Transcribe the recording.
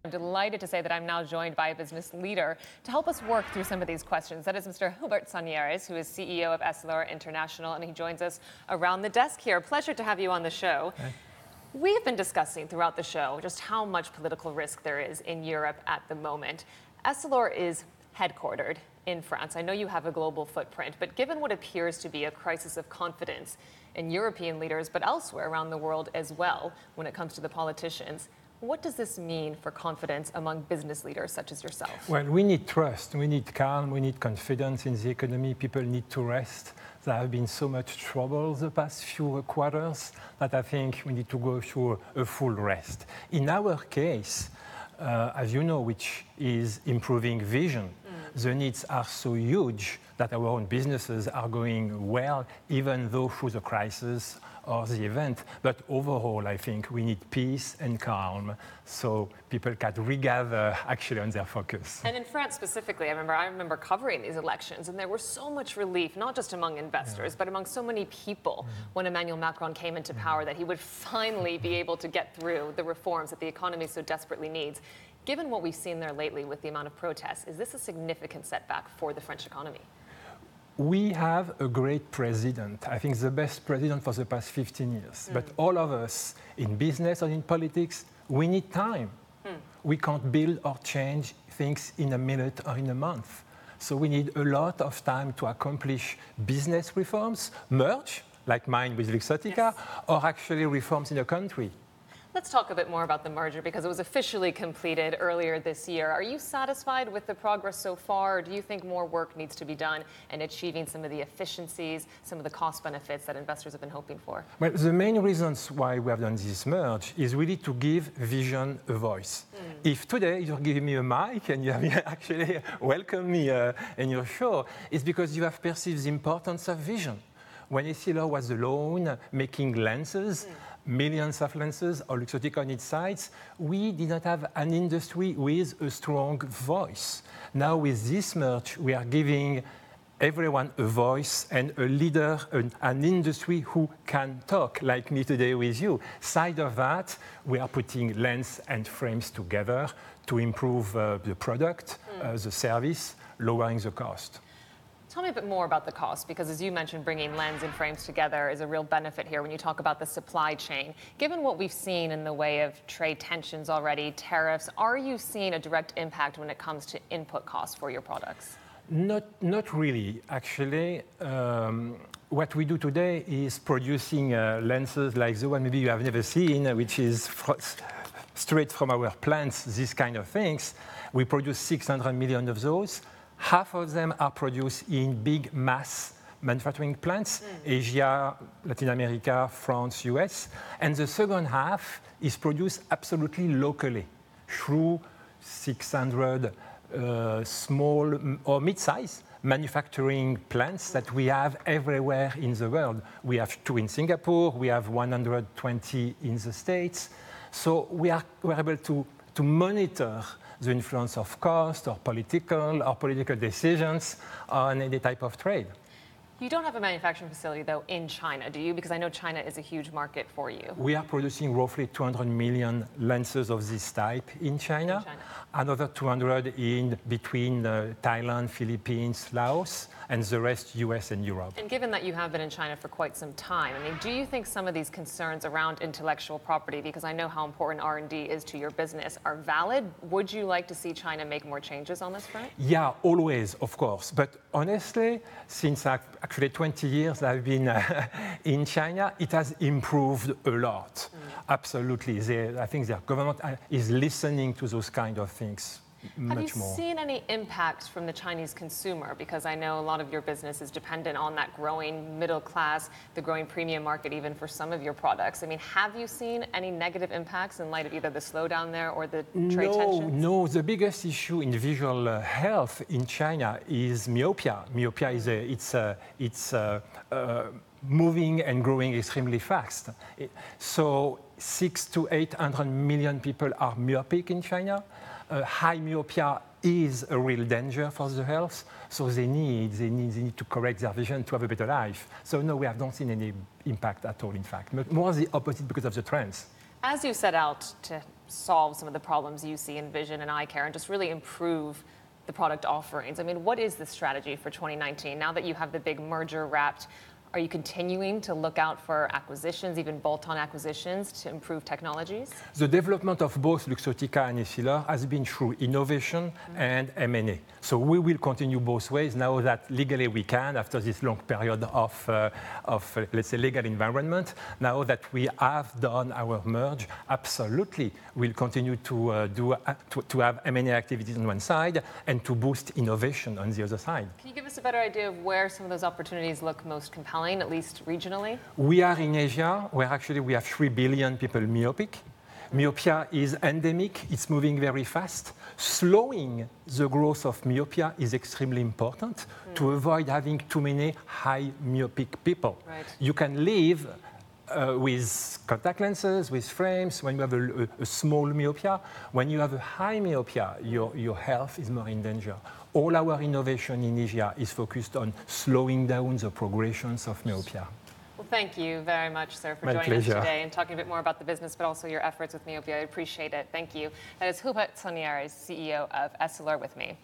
I'm delighted to say that I'm now joined by a business leader to help us work through some of these questions. That is Mr. Hubert Sagnières, who is CEO of Essilor International, and he joins us around the desk here. Pleasure to have you on the show. Hi. We've been discussing throughout the show just how much political risk there is in Europe at the moment. Essilor is headquartered in France. I know you have a global footprint, but given what appears to be a crisis of confidence in European leaders, but elsewhere around the world as well, when it comes to the politicians, what does this mean for confidence among business leaders such as yourself? Well, we need trust, we need calm, we need confidence in the economy. People need to rest. There have been so much trouble the past few quarters that I think we need to go through a full rest. In our case, as you know, which is improving vision, the needs are so huge that our own businesses are going well, even though through the crisis or the event. But overall, I think we need peace and calm so people can regather actually on their focus. And in France specifically, I remember covering these elections, and there was so much relief, not just among investors, but among so many people when Emmanuel Macron came into power, that he would finally be able to get through the reforms that the economy so desperately needs. Given what we've seen there lately with the amount of protests, is this a significant setback for the French economy? We have a great president. I think the best president for the past 15 years. But all of us in business or in politics, we need time. We can't build or change things in a minute or in a month. So we need a lot of time to accomplish business reforms, merge, like mine with Luxottica, or actually reforms in the country. Let's talk a bit more about the merger, because it was officially completed earlier this year. Are you satisfied with the progress so far, or do you think more work needs to be done in achieving some of the efficiencies, some of the cost benefits that investors have been hoping for? Well, the main reasons why we have done this merge is really to give vision a voice. If today you're giving me a mic and you have actually welcomed me in your show, it's because you have perceived the importance of vision. When Essilor was alone making lenses, millions of lenses, or Luxottica on its sides, we did not have an industry with a strong voice. Now with this merge, we are giving everyone a voice and a leader, an industry who can talk, like me today with you. Side of that, we are putting lens and frames together to improve the product, the service, lowering the cost. Tell me a bit more about the cost, because as you mentioned, bringing lens and frames together is a real benefit here when you talk about the supply chain. Given what we've seen in the way of trade tensions already, tariffs, are you seeing a direct impact when it comes to input costs for your products? Not really, actually. What we do today is producing lenses like the one maybe you have never seen, which is straight from our plants, these kind of things. We produce 600 million of those. Half of them are produced in big mass manufacturing plants, Asia, Latin America, France, US. And the second half is produced absolutely locally through 600 small or mid-size manufacturing plants that we have everywhere in the world. We have 2 in Singapore, we have 120 in the States. So we're able to monitor the influence of cost or political decisions on any type of trade. You don't have a manufacturing facility, though, in China, do you? Because I know China is a huge market for you. We are producing roughly 200 million lenses of this type in China. Another 200 in between Thailand, Philippines, Laos, and the rest US and Europe. And given that you have been in China for quite some time, I mean, do you think some of these concerns around intellectual property, because I know how important R&D is to your business, are valid? Would you like to see China make more changes on this front? Yeah, always, of course. But honestly, since actually 20 years I've been in China, it has improved a lot. Absolutely. I think their government is listening to those kind of things much more. Have you seen any impacts from the Chinese consumer? Because I know a lot of your business is dependent on that growing middle class, the growing premium market, even for some of your products. I mean, have you seen any negative impacts in light of either the slowdown there or the trade tensions? No. The biggest issue in visual health in China is myopia. Myopia is moving and growing extremely fast. So 600 to 800 million people are myopic in China. High myopia is a real danger for the health, so they need to correct their vision to have a better life. So no, we have not seen any impact at all, in fact. More the opposite because of the trends. As you set out to solve some of the problems you see in vision and eye care and just really improve the product offerings, I mean, what is the strategy for 2019? Now that you have the big merger wrapped, are you continuing to look out for acquisitions, even bolt-on acquisitions, to improve technologies? The development of both Luxottica and Essilor has been through innovation and M&A. So we will continue both ways now that legally we can, after this long period of let's say, legal environment. Now that we have done our merge, absolutely, we'll continue to have M&A activities on one side and to boost innovation on the other side. Can you give us a better idea of where some of those opportunities look most compelling, at least regionally? We are in Asia, where actually we have 3 billion people myopic. Myopia is endemic, it's moving very fast. Slowing the growth of myopia is extremely important to avoid having too many high myopic people. Right. You can live with contact lenses, with frames, when you have a small myopia. When you have a high myopia, your health is more in danger. All our innovation in Asia is focused on slowing down the progressions of myopia. Well, thank you very much, sir, for My joining pleasure. us today and talking a bit more about the business, but also your efforts with myopia. I appreciate it. Thank you. That is Hubert Sagnières, CEO of Essilor, with me.